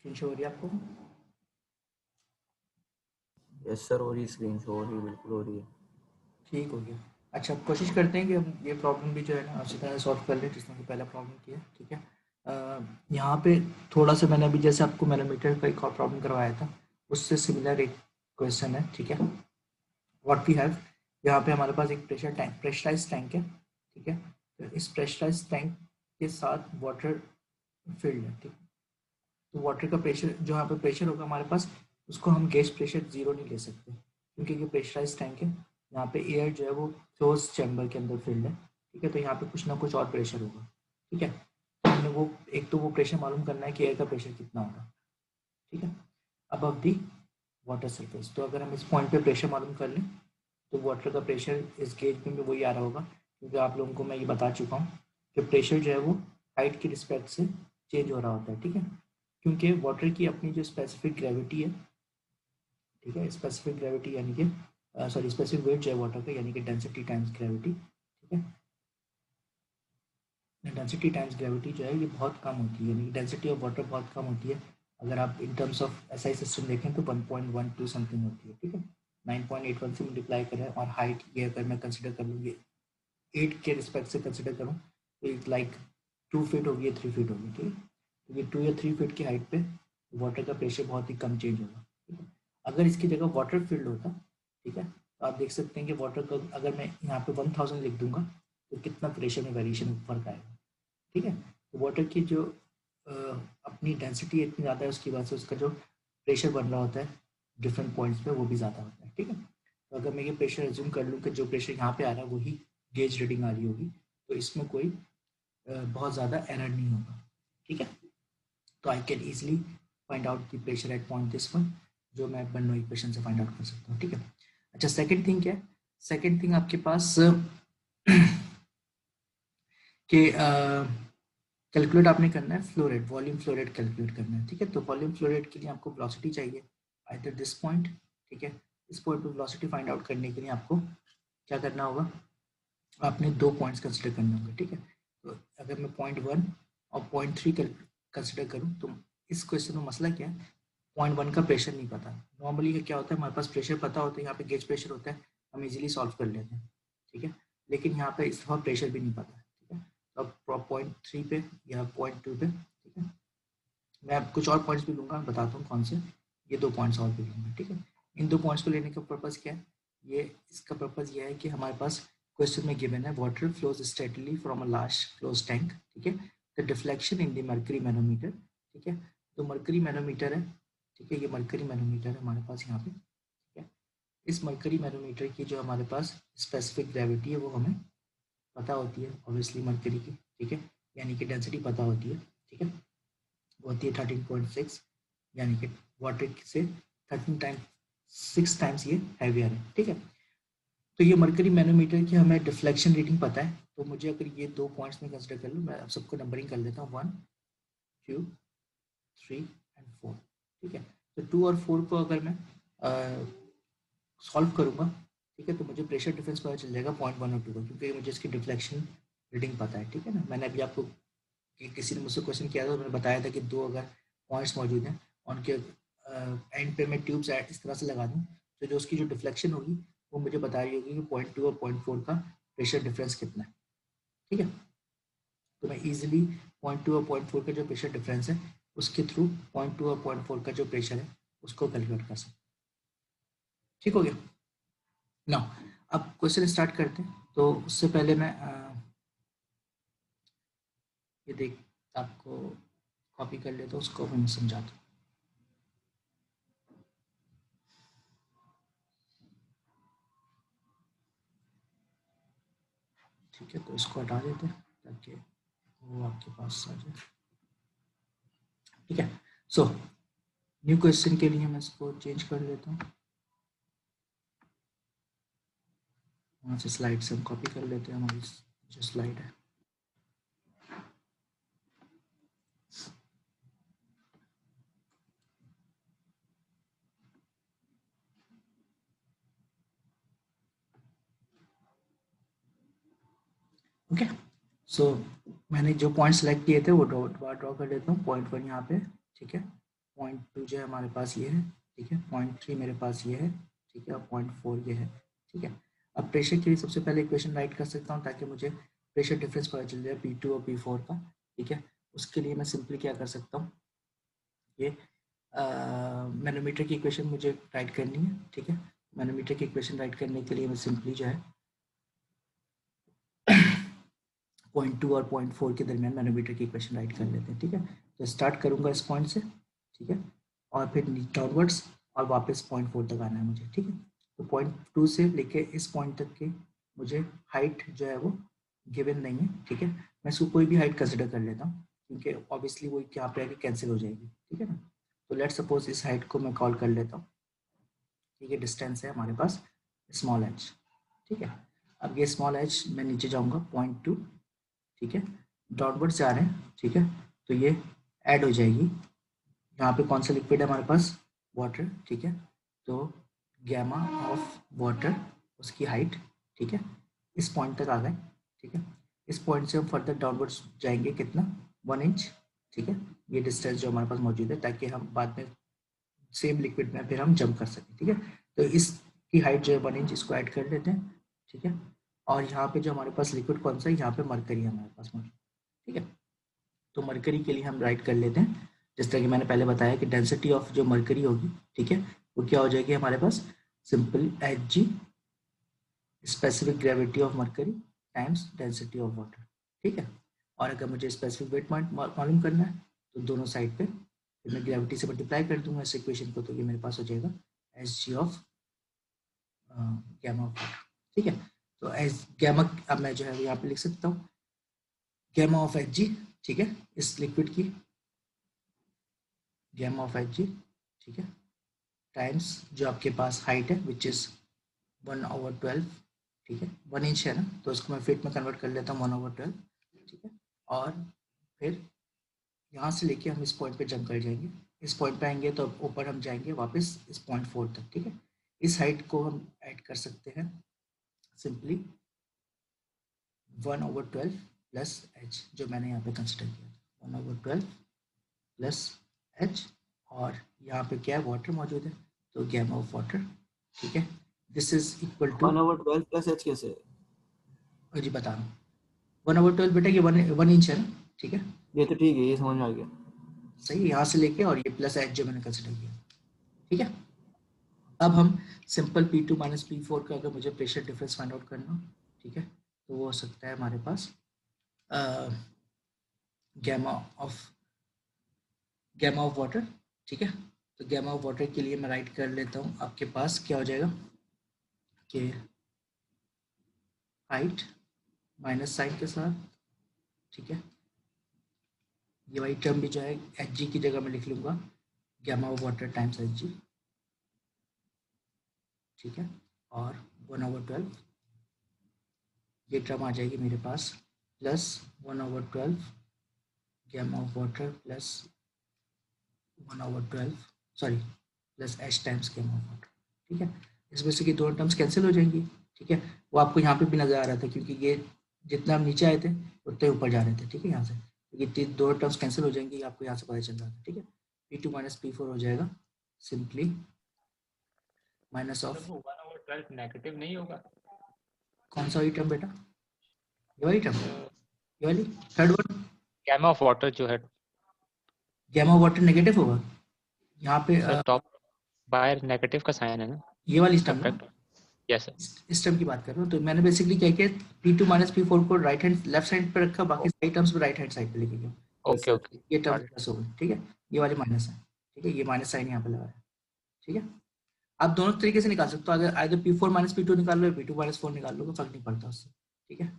Screen show हो रही है आपको? यस सर, हो रही स्क्रीन शो हो रही है, बिल्कुल हो रही है। ठीक हो गया। अच्छा, कोशिश करते हैं कि हम ये प्रॉब्लम भी जो है ना अच्छी तरह सॉल्व कर लें जिसने कि पहला प्रॉब्लम किया। ठीक है, यहाँ पे थोड़ा सा मैंने अभी जैसे आपको मैनोमीटर का एक और प्रॉब्लम करवाया था उससे सिमिलर एक क्वेश्चन है। ठीक है, व्हाट वी हैव, यहाँ पे हमारे पास एक प्रेशराइज टैंक है। ठीक है, तो इस प्रेशराइज टैंक के साथ वाटर फिल्ड है। ठीक है, तो वाटर का प्रेशर जो यहाँ पे प्रेशर होगा हमारे पास, उसको हम गेज प्रेशर जीरो नहीं ले सकते क्योंकि ये प्रेशराइज टैंक है। यहाँ पे एयर जो है वो क्लोज चैम्बर के अंदर फिल्ड है। ठीक है, तो यहाँ पे कुछ ना कुछ और प्रेशर होगा। ठीक है, तो हमने वो एक तो वो प्रेशर मालूम करना है कि एयर का प्रेशर कितना होगा। ठीक है, अबव दी वाटर सरफेस। तो अगर हम इस पॉइंट पे प्रेशर मालूम कर लें तो वाटर का प्रेशर इस गेज में भी वही आ रहा होगा, क्योंकि आप लोगों को मैं ये बता चुका हूँ कि प्रेशर जो है वो हाइट की रिस्पेक्ट से चेंज हो रहा होता है। ठीक है, क्योंकि वाटर की अपनी जो स्पेसिफिक ग्रेविटी है, ठीक है, स्पेसिफिक ग्रेविटी यानी कि सॉरी स्पेसिफिक वेट जो है वाटर का यानी कि डेंसिटी टाइम्स ग्रेविटी। ठीक है, डेंसिटी टाइम्स ग्रेविटी जो है ये बहुत कम होती है, यानी कि डेंसिटी ऑफ वाटर बहुत कम होती है। अगर आप in terms of SI system देखें तो 1.12 समथिंग होती है। ठीक है, 9.81 से मल्टीप्लाई करें और हाइट ये अगर मैं कंसिडर कर लूँगी 8 के रिस्पेक्ट से कंसिडर करूँ तो इट लाइक 2 फीट होगी या 3 फीट होगी। ठीक है, क्योंकि 2 या 3 फीट की हाइट पे वाटर का प्रेशर बहुत ही कम चेंज होगा। ठीक है, अगर इसकी जगह वाटर फील्ड होता, ठीक है, तो आप देख सकते हैं कि वाटर का अगर मैं यहाँ पे 1000 लिख दूंगा तो कितना प्रेशर में वेरिएशन फर्क आएगा। ठीक है, तो वाटर की जो अ, अपनी डेंसिटी इतनी ज़्यादा है उसकी वजह से उसका जो प्रेशर बन रहा होता है डिफरेंट पॉइंट्स पे वो भी ज़्यादा होता है। ठीक है, तो अगर मैं ये प्रेशर एज्यूम कर लूँ कि जो प्रेशर यहाँ पे आ रहा है वही गेज रीडिंग आ रही होगी तो इसमें कोई बहुत ज़्यादा एरर नहीं होगा। ठीक है, तो I can easily find out the pressure at point this one, जो मैं बर्नौली इक्वेशन से फाइंड आउट कर सकता हूँ। ठीक है, अच्छा सेकंड थिंग क्या है? सेकंड थिंग आपके पास कि कैलकुलेट आपने करना है flow rate, volume flow rate calculate करना है। ठीक है, तो वॉल्यूम फ्लो रेट के लिए आपको वेलोसिटी चाहिए आइदर दिस पॉइंट। ठीक है, इस पॉइंट पे वेलोसिटी फाइंड आउट करने के लिए आपको क्या करना होगा, आपने दो पॉइंट्स कंसिडर करने होंगे। ठीक है, तो अगर मैं पॉइंट वन और पॉइंट थ्री कंसिडर करूँ तो इस क्वेश्चन में मसला क्या है, पॉइंट वन का प्रेशर नहीं पता। नॉर्मली क्या होता है, हमारे पास प्रेशर पता होता है, यहाँ पे गेज प्रेशर होता है, हम इजीली सॉल्व कर लेते हैं। ठीक है, लेकिन यहाँ पे इस दफा प्रेशर भी नहीं पता। ठीक है, तो अब पॉइंट थ्री पे या पॉइंट टू पे, ठीक है, मैं अब कुछ और पॉइंट्स भी लूँगा, बताता हूँ कौन से, ये दो पॉइंट्स और भी लूँगा। ठीक है, इन दो पॉइंट्स को लेने का पर्पज़ क्या है, ये इसका पर्पज़ ये है कि हमारे पास क्वेश्चन में गिवन है water flows steadily from a large close tank. ठीक है, the deflection in the mercury manometer. ठीक है, तो मर्करी मैनोमीटर है। ठीक है, ये मर्करी मैनोमीटर है हमारे पास यहाँ पे। ठीक है, इस मर्करी मैनोमीटर की जो हमारे पास स्पेसिफिक ग्रेविटी है वो हमें पता होती है ऑब्वियसली मर्करी की। ठीक है, यानी कि डेंसिटी पता होती है। ठीक है, वो होती है 13.6, यानी कि वाटर से 6 टाइम्स ये हैवियर है। ठीक है, तो ये मर्करी मैनोमीटर की हमें डिफ्लेक्शन रीडिंग पता है, तो मुझे अगर ये दो पॉइंट्स में कंसिडर कर लूँ, मैं अब सबको नंबरिंग कर लेता हूँ 1 2 3 एंड 4। ठीक है, तो 2 और 4 को अगर मैं सॉल्व करूँगा, ठीक है, तो मुझे प्रेशर डिफरेंस पता चल जाएगा पॉइंट वन और टू का, क्योंकि मुझे इसकी डिफ्लेक्शन रीडिंग पता है। ठीक है ना, मैंने अभी आपको किसी ने मुझसे क्वेश्चन किया था तो मैंने बताया था कि दो अगर पॉइंट्स मौजूद हैं, उनके एंड पे मैं ट्यूब्स इस तरह से लगा दूँ तो जो उसकी जो डिफ्लेक्शन होगी वो मुझे बता रही होगी कि पॉइंट टू और पॉइंट फोर का प्रेशर डिफरेंस कितना है। ठीक है, तो मैं ईजिली पॉइंट टू और पॉइंट फोर का जो प्रेशर डिफरेंस है उसके थ्रू पॉइंट टू और पॉइंट फोर का जो प्रेशर है उसको कैलकुलेट कर सकते। ठीक हो गया ना, अब क्वेश्चन स्टार्ट करते हैं। तो उससे पहले मैं ये देख आपको कॉपी कर लेता हूँ, उसको मैं समझाता हूँ। ठीक है, तो इसको हटा देते हैं ताकि वो आपके पास आ जाए। ठीक है, सो न्यू क्वेश्चन के लिए मैं इसको चेंज कर लेता हूँ, वहाँ से स्लाइड से हम कॉपी कर लेते हैं हमारी जो स्लाइड है। ओके, सो मैंने जो पॉइंट सेलेक्ट किए थे वो ड्रॉ कर लेता हूँ। पॉइंट वन यहाँ पे, ठीक है, 0.2 जो है हमारे पास ये है, ठीक है, 0.3 मेरे पास ये है, ठीक है, और 0.4 ये है, ठीक है। अब प्रेशर के लिए सबसे पहले इक्वेशन राइट कर सकता हूँ ताकि मुझे प्रेशर डिफरेंस पता चल जाए P2 और P4 का, ठीक है। उसके लिए मैं सिंपली क्या कर सकता हूँ, ये मैनोमीटर की इक्वेशन मुझे राइट करनी है, ठीक है। मैनोमीटर की इक्वेशन राइट करने के लिए मैं सिंपली जो है 0.2 और 0.4 के दरमियान मैनोमीटर की इक्वेशन राइट कर लेते हैं, ठीक है। तो स्टार्ट करूँगा इस पॉइंट से, ठीक है, और फिर डाउनवर्ड्स और वापस 0.4 तक आना है मुझे, ठीक है। तो 0.2 से लेके इस पॉइंट तक की मुझे हाइट जो है वो गिवन नहीं है, ठीक है। मैं इसको कोई भी हाइट कंसिडर कर लेता हूँ क्योंकि ऑब्वियसली वो यहाँ पे आके कैंसिल हो जाएगी, ठीक है ना। तो लेट सपोज इस हाइट को मैं कॉल कर लेता हूँ, ठीक है, डिस्टेंस है हमारे पास स्मॉल एच, ठीक है। अब ये स्मॉल एच मैं नीचे जाऊँगा 0.2, ठीक है, डाउनवर्ड जा रहे हैं, ठीक है। तो ये ऐड हो जाएगी, यहाँ पे कौन सा लिक्विड है हमारे पास, वाटर, ठीक है। तो गैमा ऑफ वाटर, उसकी हाइट, ठीक है, इस पॉइंट तक आ गए, ठीक है। इस पॉइंट से हम फर्दर डाउनवर्ड्स जाएंगे कितना, 1 इंच, ठीक है। ये डिस्टेंस जो हमारे पास मौजूद है ताकि हम बाद में सेम लिक्विड में फिर हम जंप कर सकें, ठीक है। तो इसकी हाइट जो है 1 इंच, इसको ऐड कर लेते हैं, ठीक है। और यहाँ पे जो हमारे पास लिक्विड कौन सा है, यहाँ पे मरकरी है हमारे पास मौजूद, ठीक है। तो मरकरी के लिए हम राइट कर लेते हैं, जिस तरह कि मैंने पहले बताया कि डेंसिटी ऑफ जो मरकरी होगी, ठीक है, वो क्या हो जाएगी हमारे पास, simple Hg specific gravity of mercury times density of water, ठीक है। और अगर मुझे स्पेसिफिक वेट मालूम करना है तो दोनों साइड पे फिर मैं ग्रेविटी से मल्टीप्लाई कर दूंगा इस इक्वेशन को, तो ये मेरे पास हो जाएगा Hg of gamma of water, ठीक है। तो एस गैमा अब मैं जो है यहाँ पे लिख सकता हूँ गैमा ऑफ Hg, ठीक है, इस लिक्विड की गैमा ऑफ Hg, ठीक है, टाइम्स जो आपके पास हाइट है विच इज़ 1/12, ठीक है, 1 इंच है ना, तो उसको मैं फीट में कन्वर्ट कर लेता हूँ 1/12, ठीक है। और फिर यहाँ से लेके हम इस पॉइंट पे जंप कर जाएंगे, इस पॉइंट पे आएंगे तो ऊपर हम जाएंगे वापस इस 0.4 तक, ठीक है। इस हाइट को हम ऐड कर सकते हैं सिंपली 1/12 प्लस एच जो मैंने यहाँ पे कंसिडर किया था, 1/12 प्लस एच, और यहाँ पे क्या है, वाटर मौजूद है, तो गैमा ऑफ वाटर, ठीक है, this is equal to, 1/12 plus H कैसे? जी बता रहा हूँ, 1/12 बेटा ये 1 इंच है ना, ठीक है, ये तो ठीक है, ये समझ में आ गया। सही है, यहाँ से लेके और ये प्लस एच जो मैंने कंसिडर किया, ठीक है। अब हम सिंपल P2 माइनस P4 का अगर मुझे प्रेशर डिफरेंस फाइंड आउट करना हो, ठीक है, तो वो हो सकता है हमारे पास गैमा ऑफ वाटर, ठीक है। तो गैमा ऑफ वाटर के लिए मैं राइट कर लेता हूँ, आपके पास क्या हो जाएगा कि हाइट माइनस साइन के साथ, ठीक है, ये वाली टर्म भी जो है Hg की जगह मैं लिख लूँगा gamma of water times Hg, ठीक है, और 1/12 ये टर्म आ जाएगी मेरे पास plus 1/12 gamma of water plus 1/12 sorry plus h times gamma of water, ठीक है। इसमें से कि दोनों टर्म्स कैंसिल हो जाएंगी, ठीक है। वो आपको यहाँ पे भी नजर आ रहा था क्योंकि ये जितना हम नीचे आए थे उतने ऊपर जा रहे थे, ठीक है, यहाँ से ये दोनों टर्म्स कैंसिल हो जाएंगी, आपको यहाँ से पता चल रहा था, ठीक है। P2 माइनस P4 हो जाएगा सिंपली माइनस सर ऑफ, वो 1/12 नेगेटिव नहीं होगा? कौन सा वाली टर्म बेटा, ये वाली टर्म, ये वाली third one, gamma of water जो है गैमा ऑफ वाटर नेगेटिव होगा यहाँ पे, सर, टॉप बाहर नेगेटिव का साइन है ना, ये वाली टर्म ना, सब्ट्रैक्ट। Yes sir. इस टर्म की बात कर रहा हूँ। तो मैंने बेसिकली क्या किया, P2 माइनस P4 को राइट हैंड लेफ्ट साइड पे रखा, बाकी सारी टर्म्स पे राइट हैंड साइड पे लेके गया, ओके ओके, ये टर्म गॉट इट। प्लस हो गई, ठीक है, ये वाली माइनस है, ठीक है, ये माइनस साइन यहाँ पे लगा है, ठीक है। आप दोनों तरीके से निकाल सकते हो, अगर आइदर P4 माइनस P2 निकाल लो, P2 माइनस 4 निकाल लो, फर्क नहीं पड़ता उससे, ठीक है।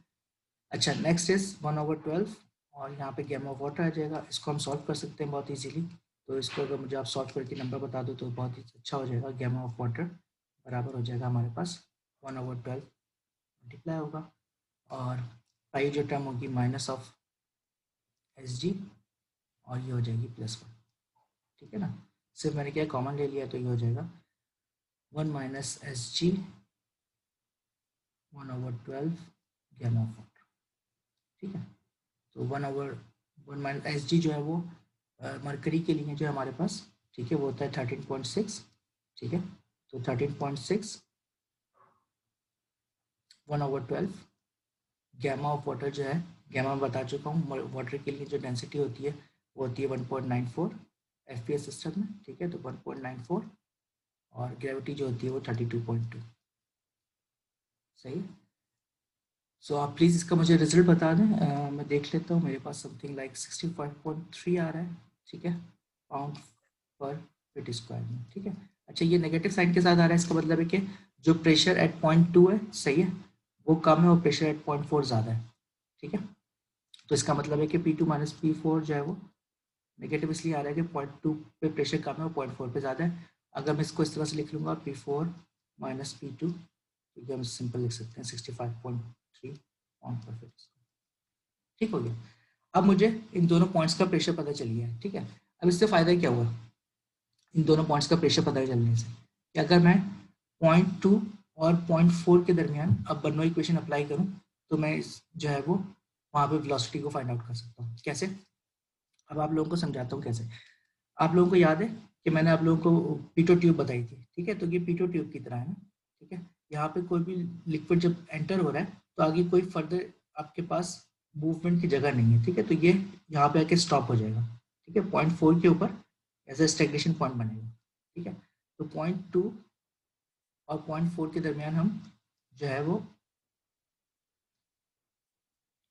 अच्छा नेक्स्ट इज 1/12 और यहाँ पे गैमा ऑफ वाटर आ जाएगा, इसको हम सॉल्व कर सकते हैं बहुत इजीली। तो इसको अगर मुझे आप सॉल्व करके नंबर बता दो तो बहुत ही अच्छा हो जाएगा, गैमा ऑफ वाटर बराबर हो जाएगा हमारे पास 1/12 मल्टीप्लाई होगा, और पाई जो टर्म होगी माइनस ऑफ Hg, और ये हो जाएगी +1, ठीक है ना। सिर्फ मैंने क्या कॉमन ले लिया तो ये हो जाएगा 1 minus Hg 1/12 gamma of water, ठीक है। तो 1/1 माइनस Hg जो है वो मरकरी के लिए जो है हमारे पास, ठीक है, वो होता है 13.6, ठीक है। तो 13.6 1/12 गैमा ऑफ वाटर जो है, गैमा मैं बता चुका हूँ, वाटर के लिए जो डेंसिटी होती है वो होती है 1.94 एफपीएस सिस्टम में, ठीक है। तो 1.94 और ग्रेविटी जो होती है वो 32.2, सही। सो आप प्लीज़ इसका मुझे रिजल्ट बता दें, मैं देख लेता हूँ। मेरे पास समथिंग लाइक 65.3 आ रहा है, ठीक है, पाउंड पर फीट स्क्वायर में, ठीक है। अच्छा, ये नेगेटिव साइन के साथ आ रहा है, इसका मतलब है कि जो प्रेशर एट पॉइंट 2 है, सही है, वो कम है और प्रेशर एट पॉइंट 4 ज़्यादा है, ठीक है। तो इसका मतलब है कि P2 माइनस P4 जो है वो नेगेटिव इसलिए आ रहा है कि पॉइंट 2 पे प्रेशर कम है और पॉइंट 4 पे ज़्यादा है। अगर मैं इसको इस तरह से लिख लूँगा P4 माइनस P2, क्योंकि हम सिंपल लिख सकते हैं 65.3 पाउंड पर फीट, ठीक हो गया। अब मुझे इन दोनों पॉइंट्स का प्रेशर पता चल गया है, ठीक है। अब इससे फ़ायदा क्या हुआ इन दोनों पॉइंट्स का प्रेशर पता चलने से, कि अगर मैं 0.2 और 0.4 के दरमियान अब बर्नौली इक्वेशन अप्लाई करूं, तो मैं जो है वो वहाँ पे वेलोसिटी को फाइंड आउट कर सकता हूँ। कैसे? अब आप लोगों को समझाता हूँ कैसे। आप लोगों को याद है कि मैंने आप लोगों को पीटो ट्यूब बताई थी, ठीक है। तो ये पीटो ट्यूब की तरह है ना, ठीक है। यहाँ पे कोई भी लिक्विड जब एंटर हो रहा है तो आगे कोई फर्दर आपके पास मूवमेंट की जगह नहीं है, ठीक है। तो ये यहाँ पे आके स्टॉप हो जाएगा, ठीक है, 0.4 के ऊपर ऐसा स्टेगनेशन पॉइंट बनेगा, ठीक है। तो 0.2 और 0.4 के दरमियान हम जो है वो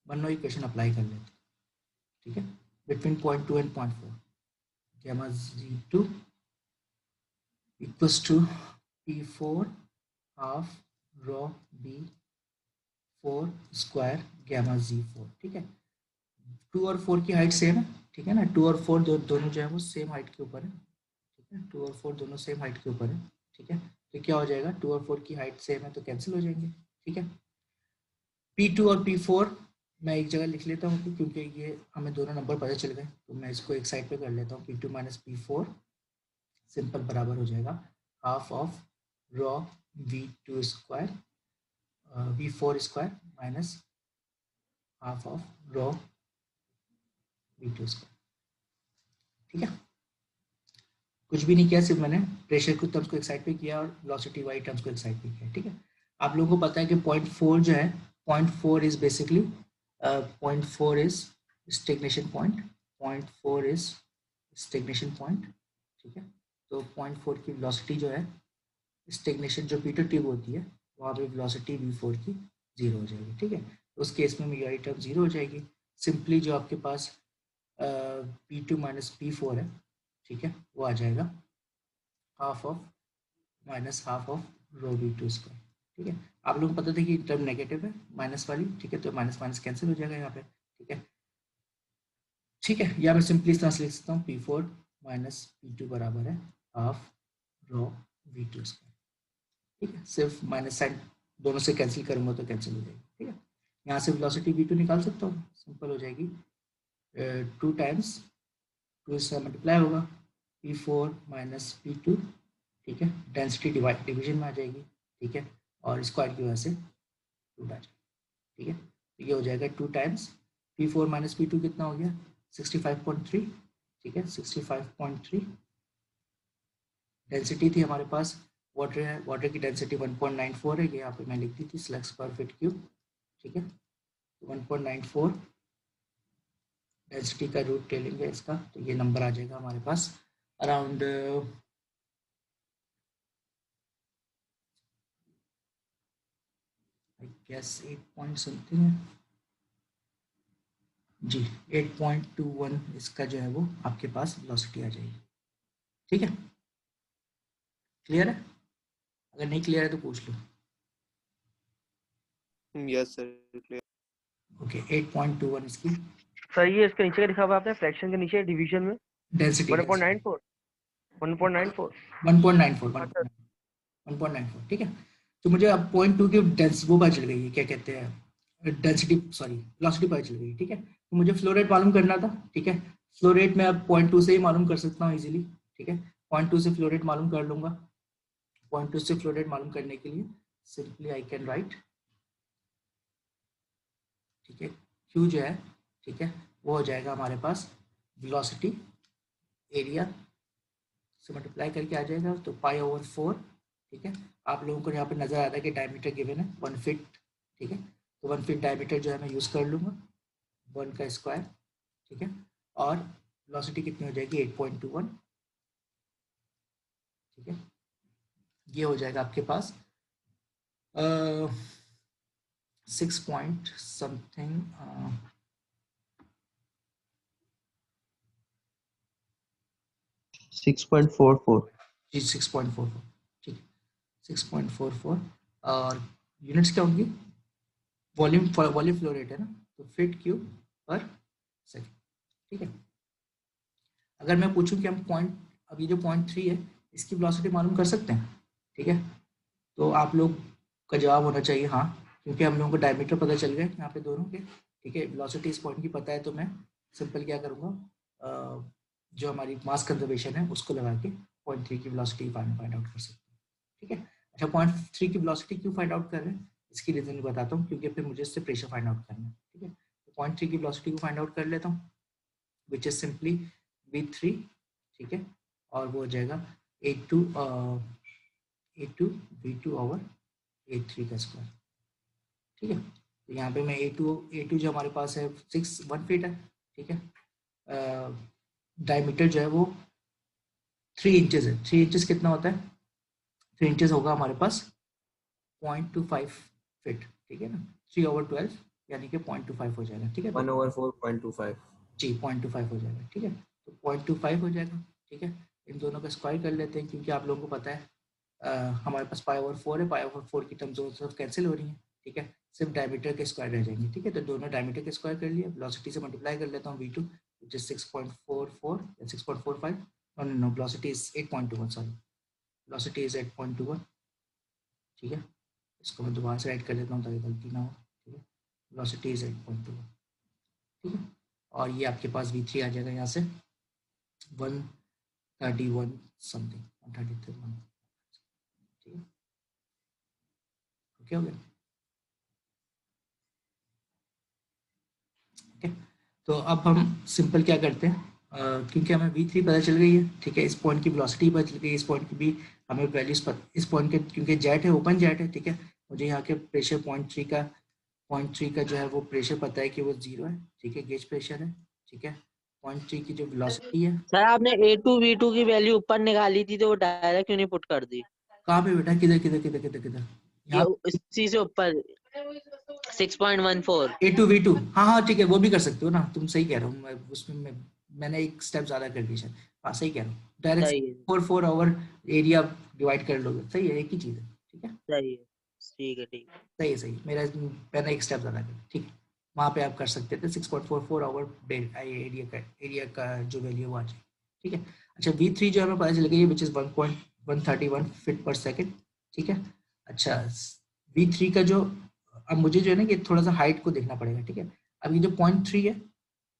बर्नौली इक्वेशन अप्लाई कर लेते हैं, ठीक है। Between 0.2 and 0.4 gamma z2 equals to p4 half rho b4 square gamma z4, ठीक है। 2 और 4 की हाइट सेम है, ठीक है ना। 2 और 4 दोनों जो है वो सेम हाइट के ऊपर है, ठीक है। 2 और 4 दोनों सेम हाइट के ऊपर है, ठीक है। तो क्या हो जाएगा, 2 और 4 की हाइट सेम है तो कैंसिल हो जाएंगे, ठीक है। P2 और P4 मैं एक जगह लिख लेता हूँ क्योंकि ये हमें दोनों नंबर पता चल गए, तो मैं इसको एक साइड पे कर लेता हूँ। P2 माइनस P4 सिंपल बराबर हो जाएगा half of raw V2 square V4 square minus half of raw V2 square, ठीक है। कुछ भी नहीं किया, सिर्फ मैंने प्रेशर के टर्म्स को एक साइड पे किया और वेलोसिटी वाई टर्म्स को एक साइड पे किया, ठीक है। आप लोगों को पता है कि 0.4 जो है 0.4 is basically 0.4 is stagnation point, 0.4 is stagnation point, ठीक है। तो 0.4 की वेलोसिटी जो है स्टेगनेशन जो पीटर ट्यूब होती है वहाँ पे वेलोसिटी V4 की 0 हो जाएगी, ठीक है। तो उस केस में मेरी टर्म 0 हो जाएगी। सिंपली जो आपके पास P2 माइनस P4 है, ठीक है, वो आ जाएगा half of minus half of rho V2 square, ठीक है। आप लोगों को पता था कि टर्म नेगेटिव है माइनस वाली, ठीक है, तो माइनस माइनस कैंसिल हो जाएगा यहाँ पे, ठीक है। ठीक है, या मैं सिंपली इस तरह से लिख सकता हूँ P4 माइनस P2 बराबर है हाफ रो V2 स्क्वायर, ठीक है। सिर्फ माइनस साइन दोनों से कैंसिल करूंगा तो कैंसिल हो जाएगी, ठीक है। यहाँ से वेलोसिटी V2 निकाल सकता हूँ, सिंपल हो जाएगी 2 टाइम्स 2 से मल्टीप्लाई होगा P4 माइनस P2, ठीक है। डेंसिटी डिवीजन में आ जाएगी, ठीक है, और स्क्वायर की वजह से रूट आ जाएगी, ठीक है। तो ये हो जाएगा 2 टाइम्स P4 माइनस P2 कितना हो गया 65.3, ठीक है, 65.3। डेंसिटी थी हमारे पास वाटर है, वाटर की डेंसिटी 1.94 है, ये यहाँ पे मैं लिख दी थी स्लग्स पर फीट क्यूब, ठीक है। 1.94 डेंसिटी का रूट ले लेंगे इसका, तो ये नंबर आ जाएगा हमारे पास around I guess 8 point something है जी, 8.21 इसका जो है वो आपके पास वेलोसिटी आ जाएगी, ठीक है। क्लियर है? अगर नहीं क्लियर है तो पूछ लो। Yes sir clear. ओके, 8.21 इसकी सर ये इसके नीचे का लिखा हुआ है आपने फ्रैक्शन के नीचे डिवीजन में डेंसिटी 1.94 1.94 अच्छा 1.94, ठीक है। तो मुझे अब 0.2 की डेंस वो पता चल गई है, क्या कहते हैं डेंसिटी, सॉरी वेलोसिटी पता चल गई, ठीक है। तो मुझे फ्लो रेट मालूम करना था, ठीक है। फ्लो रेट मैं अब 0.2 से ही मालूम कर सकता हूँ इजीली, ठीक है। 0.2 से फ्लो रेट मालूम कर लूंगा। 0.2 से फ्लो रेट मालूम करने के लिए सिंपली आई कैन राइट, ठीक है, Q जो है, ठीक है, वो हो जाएगा हमारे पास वेलोसिटी एरिया से मल्टीप्लाई करके आ जाएगा, तो π/4, ठीक है। आप लोगों को यहाँ पे नज़र आ रहा है कि डायमीटर गिवन है 1 फीट, ठीक है। तो 1 फीट डायमीटर जो है मैं यूज़ कर लूँगा, 1 का स्क्वायर, ठीक है। और वेलोसिटी कितनी हो जाएगी 8.21, ठीक है। ये हो जाएगा आपके पास 6 पॉइंट समथिंग 6.44 जी 6.44, ठीक है 6.44। और यूनिट्स क्या होंगी, वॉल्यूम फ्लो रेट है ना, तो फीट क्यूब पर सेकेंड, ठीक है। अगर मैं पूछूं कि हम पॉइंट, अभी जो 0.3 है इसकी वेलोसिटी मालूम कर सकते हैं, ठीक है। तो आप लोग का जवाब होना चाहिए हाँ, क्योंकि हम लोगों को डायमीटर पता चल गया यहाँ पे दोनों के, ठीक है। वेलोसिटी इस पॉइंट की पता है, तो मैं सिंपल क्या करूँगा, जो हमारी मास कंजर्वेशन है उसको लगा के 0.3 की वेलोसिटी फाइंड आउट कर सकते हैं, ठीक है। अच्छा 0.3 की वेलोसिटी क्यों फाइंड आउट कर रहे हैं, इसकी रीज़न भी बताता हूँ, क्योंकि फिर मुझे इससे प्रेशर फाइंड आउट करना है, ठीक है। तो 0.3 की वेलोसिटी को फाइंड आउट कर लेता हूँ, विच इज सिंपली v3, ठीक है। और वो हो जाएगा a2 v2 ओवर a3 का स्क्वायर, ठीक है। तो यहाँ पे मैं a2 जो हमारे पास है 1 फीट है, ठीक है। डायमीटर जो है वो 3 इंचेस है, 3 इंचेस कितना होता है, 3 इंचेस होगा हमारे पास 0.25 फीट, ठीक है ना। 3/12 यानी कि 0.25 हो जाएगा, ठीक है। 1/4.25 जी 0.25 हो जाएगा, ठीक है। तो 0.25 हो जाएगा, ठीक है। इन दोनों का स्क्वायर कर लेते हैं, क्योंकि आप लोगों को पता है हमारे पास π/4 है, π/4 की टर्म्स सब कैंसिल हो रही हैं, ठीक है। सिर्फ डायमीटर के स्क्वायर रह जाएंगे, ठीक है। तो दोनों डायमीटर के स्क्वायर कर लिए, वेलोसिटी से मल्टीप्लाई कर लेता हूँ v2 which is 6.44 या 6.45, no velocity is 8.21, sorry velocity is 8.21, ठीक है। इसको मैं दोबारा से राइट कर लेता हूँ ताकि गलती ना हो, ठीक है। वेलोसिटी इज 8.21, ठीक है। और ये आपके पास v3 आ जाएगा यहाँ से 131 समथिंग, 133, ठीक है। ओके हो गया, ठीक है। तो अब हम सिंपल क्या करते हैं, क्योंकि हमें v3 पता चल गई है, ठीक है। इस पॉइंट की वेलोसिटी पता चल गई है, इस पॉइंट की भी हमें वैल्यूज इस पॉइंट के, क्योंकि जेट है, ओपन जेट है, ठीक है। मुझे यहाँ के प्रेशर 0.3 का जो है वो प्रेशर पता है कि वो 0 है, ठीक है, गेज प्रेशर है, ठीक है। 0.3 की जो वेलोसिटी है, सर आपने A2 V2 की वैल्यू ऊपर निकाली थी तो वो डायरेक्ट क्यों नहीं पुट कर दी? कहाँ पे बेटा, किधर किधर किधर किधर किधर, ये यहाँ इसी से ऊपर 6.14। A2 V2, हाँ हाँ ठीक है, वो भी कर सकते हो ना, तुम सही कह रहे हो, मैं उसमें मैंने एक स्टेप ज़्यादा कर दिया शायद, हाँ सही कह रहा हूँ, डायरेक्ट सही है 4 ओवर एरिया डिवाइड कर लोगे, सही है, एक ही चीज़ है, ठीक है। सही है, ठीक है ठीक है। सही है, सही है। मैंने एक स्टेप ज़्यादा कर, ठीक है। वहाँ पे आप कर सकते थे 6.44 ओवर एरिया का जो वैल्यू वो आ जाए, ठीक है। अच्छा v3 जो हमें पता चल गई है विच इज़ 1.131 फीट पर सेकेंड, ठीक है। अच्छा v3 का जो, अब मुझे जो है ना कि थोड़ा सा हाइट को देखना पड़ेगा, ठीक है। अब ये जो 0.3 है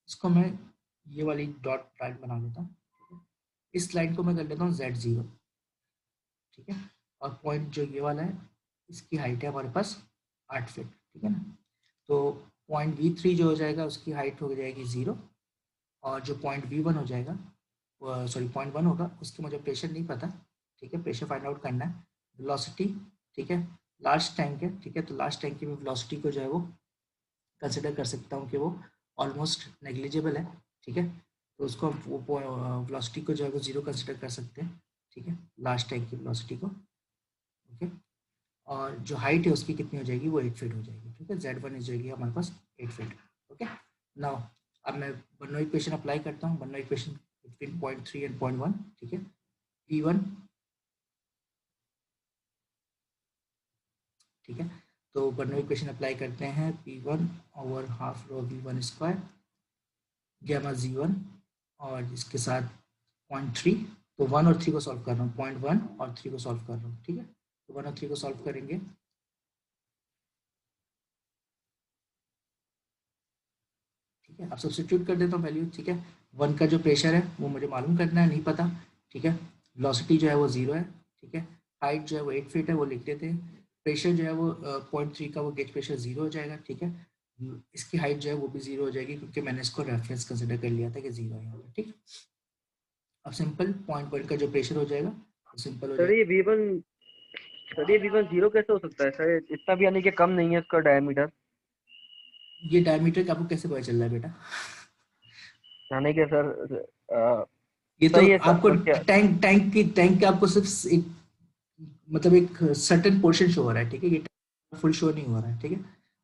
इसको मैं ये वाली डॉट लाइन बना लेता हूँ, ठीक है? इस लाइन को मैं कर लेता हूँ z0, ठीक है। और पॉइंट जो ये वाला है इसकी हाइट है हमारे पास 8 फीट, ठीक है ना। तो पॉइंट v3 जो हो जाएगा उसकी हाइट हो जाएगी 0, और जो पॉइंट v1 हो जाएगा, सॉरी 0.1 होगा, उसकी मुझे प्रेशर नहीं पता, ठीक है। प्रेशर फाइंड आउट करना है, वेलोसिटी, ठीक है। लार्ज टैंक है, ठीक है, तो लार्ज टैंक की भी वेलोसिटी को जो है वो कंसिडर कर सकता हूँ कि वो ऑलमोस्ट नेग्लिजिबल है, ठीक है। तो उसको वो वेलोसिटी को जो है वो 0 कंसिडर कर सकते हैं, ठीक है, लार्ज टैंक की वेलोसिटी को, ओके। और जो हाइट है उसकी कितनी हो जाएगी, वो 8 फीट हो जाएगी, ठीक है। Z1 हो जाएगी हमारे पास 8 फीट, ओके। नाउ अब मैं बर्नौली इक्वेशन अप्लाई करता हूँ, बर्नौली इक्वेशन बिटवीन 0.3 एंड 0.1, ठीक है। P1, ठीक है। तो बर्नौली इक्वेशन अप्लाई करते हैं, P1 over half rho V1 square gamma Z1, और इसके साथ 0.3, तो 1 और 3 को सॉल्व कर रहा हूँ, 0.1 और 3 को सॉल्व कर रहा हूँ, ठीक है। तो 1 और 3 को सॉल्व करेंगे, ठीक है। अब सब्स्टिट्यूट कर देता हूँ वैल्यू, ठीक है। 1 का जो प्रेशर है वो मुझे मालूम करना है, नहीं पता, ठीक है। वेलोसिटी जो है वो 0 है, ठीक है। हाइट जो है वो 8 फीट है, वो लिख देते हैं। प्रेशर जो है वो 0.3 का वो गेज प्रेशर 0 हो जाएगा, ठीक है। इसकी हाइट जो है वो भी 0 हो जाएगी, क्योंकि मैंने इसको रेफरेंस कंसिडर कर लिया था कि 0 है यहाँ पे, ठीक। अब सिंपल पॉइंट का जो प्रेशर हो जाएगा वो सिंपल हो सर जाएगा। ये V1 0 कैसे हो सकता है सर? इतना भी यानी कि कम नहीं है इसका डायमीटर, ये डायमीटर का आपको कैसे पता चल रहा है बेटा? यानी कि सर ये तो सही है आपको सर क्या? टैंक का आपको सिर्फ एक मतलब एक सर्टेन पोर्शन शो हो रहा है, ठीक है, ये फुल शो नहीं हो रहा है, ठीक है।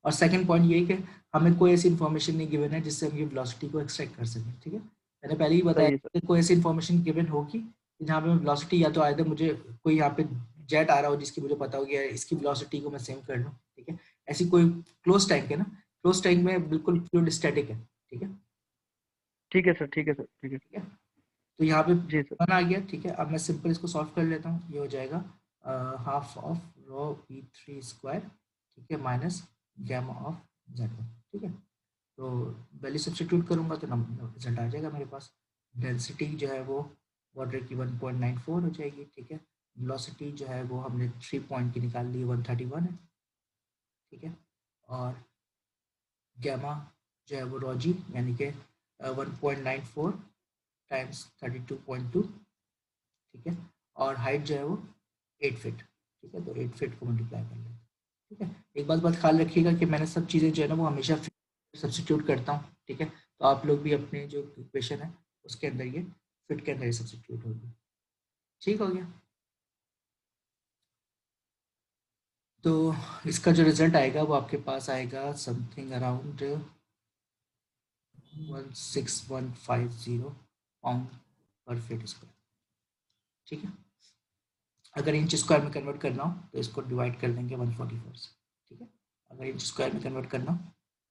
और सेकंड पॉइंट ये है कि हमें कोई ऐसी इन्फॉर्मेशन नहीं गिवन है जिससे हम ये वेलोसिटी को एक्सट्रैक्ट कर सकें, ठीक है। मैंने पहले ही बताया सही है सर। कि कोई ऐसी इन्फॉर्मेशन गिवन होगी जहाँ पे वेलोसिटी या तो आइदर मुझे कोई यहाँ पे जेट आ रहा हो जिसकी मुझे पता हो गया इसकी वेलोसिटी को मैं सेम कर लूँ, ठीक है। ऐसी कोई क्लोज टैंक है ना, क्लोज टैंक में बिल्कुल फ्लूइड स्टैटिक है, ठीक है। ठीक है सर, ठीक है सर, ठीक है। ठीक है, तो यहाँ पे जी सर। 1 आ गया, ठीक है। अब मैं सिंपल इसको सॉल्व कर लेता हूँ, ये हो जाएगा half of row V3 square, ठीक है, माइनस गैमा ऑफ Z1, ठीक है। तो वैल्यू सब्स्टिट्यूट करूंगा तो रिजल्ट आ जाएगा मेरे पास। डेंसिटी जो है वो वाटर की 1.94 हो जाएगी, ठीक है। वेलोसिटी जो है वो हमने 3 पॉइंट की निकाल ली, 131 है, ठीक है। और गैमा जो है वो रोजी यानी कि 1.94 टाइम्स 32.2, ठीक है। और हाइट जो है वो 8 फीट, ठीक है। तो 8 फीट को मल्टीप्लाई कर लेते हैं, ठीक है। एक बात ख्याल रखिएगा कि मैंने सब चीज़ें जो है ना वो हमेशा सब्स्टिट्यूट करता हूँ, ठीक है। तो आप लोग भी अपने जो इक्वेशन है उसके अंदर ये फिट के अंदर ही सब्स्टिट्यूट होगी, ठीक हो गया। तो इसका जो रिजल्ट आएगा वो आपके पास आएगा समथिंग अराउंड 16150 पाउंड पर फीट स्क्वायर, ठीक है। अगर इंच स्क्वायर में कन्वर्ट करना हो तो इसको डिवाइड कर देंगे 144 से, ठीक है। अगर इंच स्क्वायर में कन्वर्ट करना हो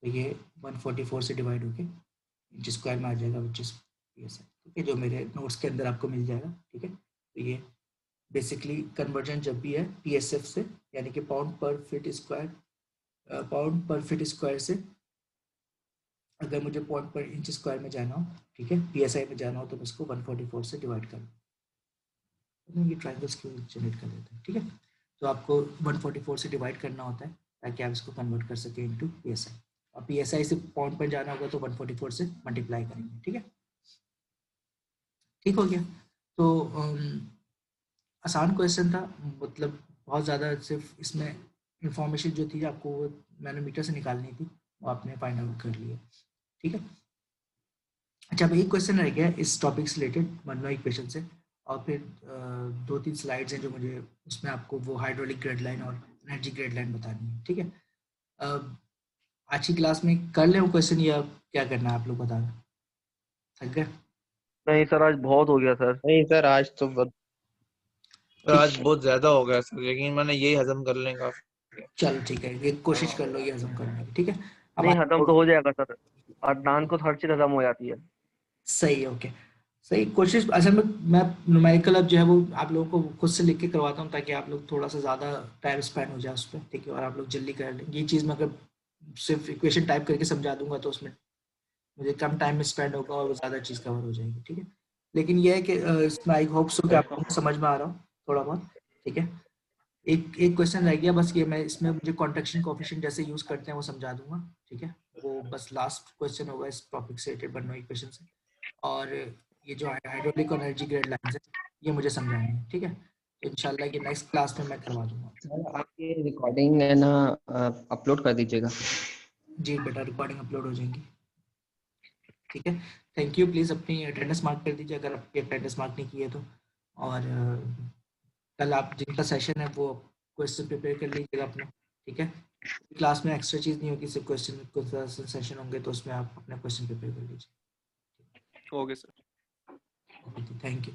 तो ये 144 से डिवाइड होके इंच स्क्वायर में आ जाएगा, विच इज PSI, ठीक है, जो मेरे नोट्स के अंदर आपको मिल जाएगा, ठीक है। तो ये बेसिकली कन्वर्जन जब भी है PSF से यानी कि पाउंड पर फीट स्क्वायर से अगर मुझे पॉइंट पर इंच स्क्वायर में जाना हो, ठीक है, PSI में जाना हो तो मैं इसको 144 से डिवाइड कर ये ट्राइंगल्स को जनरेट कर देते हैं, ठीक है। तो आपको 144 से डिवाइड करना होता है ताकि आप इसको कन्वर्ट कर सकें इनटू PSI, और PSI से पॉइंट पर जाना होगा तो 144 से मल्टीप्लाई करेंगे, ठीक है। ठीक हो गया। तो आसान क्वेश्चन था, मतलब बहुत ज़्यादा सिर्फ इसमें इंफॉर्मेशन जो थी आपको वो मैनोमीटर से निकालनी थी, वो आपने फाइंड आउट कर लिया, ठीक है। अच्छा, अब एक क्वेश्चन रह गया इस टॉपिक से रिलेटेड मनोवा इक्वेशन से, और फिर 2-3 स्लाइड्स हैं जो मुझे उसमें आपको वो हाइड्रोलिक ग्रेड लाइन और एनर्जी ग्रेड लाइन बतानी है, ठीक है। आज की क्लास में कर ले वो क्वेश्चन या क्या करना है आप लोग बता दो, थक गए? नहीं सर, आज बहुत हो गया सर। नहीं सर, आज तो आज बहुत ज्यादा हो गया सर, लेकिन मैंने यही हजम कर लेगा। चलो ठीक है, एक कोशिश कर लो ये हजम करने की, ठीक है। नहीं, हजम तो हो जाएगा सर, अदनान को तो हर चीज हजम हो जाती है। सही, ओके, सही कोशिश। असल में मैं न्यूमेरिकल अब जो है वो आप लोगों को खुद से लिख के करवाता हूँ ताकि आप लोग थोड़ा सा ज़्यादा टाइम स्पेंड हो जाए उस पर, ठीक है, और आप लोग जल्दी कर लें। ये चीज़ मैं अगर सिर्फ इक्वेशन टाइप करके समझा दूंगा तो उसमें मुझे कम टाइम में स्पेंड होगा और ज़्यादा चीज़ कवर हो जाएगी, ठीक है। लेकिन यह है कि इसमें आई होप सो कि आप लोगों को समझ में आ रहा हो थोड़ा बहुत, ठीक है। एक क्वेश्चन रह गया बस, ये मैं इसमें मुझे कॉन्ट्रैक्शन कोएफिशिएंट जैसे यूज़ करते हैं वो समझा दूंगा, ठीक है। वो बस लास्ट क्वेश्चन होगा इस टॉपिक से रिलेटेड बर्नौली इक्वेशन से, और ये जो हाइड्रोलिक और एनर्जी ग्रेड लाइंस है ये मुझे समझानी है, ठीक है। तो इंशाल्लाह ये नेक्स्ट क्लास में मैं करवा दूंगा। सर आपकी रिकॉर्डिंग है ना, अपलोड कर दीजिएगा। जी बेटा, रिकॉर्डिंग अपलोड हो जाएंगी, ठीक है। Thank you. प्लीज़ अपनी अटेंडेंस मार्क कर दीजिए अगर आपकी अटेंडेंस मार्क नहीं की है तो, और कल आप जिनका सेशन है वो क्वेश्चन प्रिपेयर कर लीजिएगा अपने, ठीक है। क्लास में एक्स्ट्रा चीज़ नहीं होगी, सिर्फ क्वेश्चन सेशन होंगे तो उसमें आप अपना क्वेश्चन प्रिपेयर कर लीजिए। Okay sir. Thank you.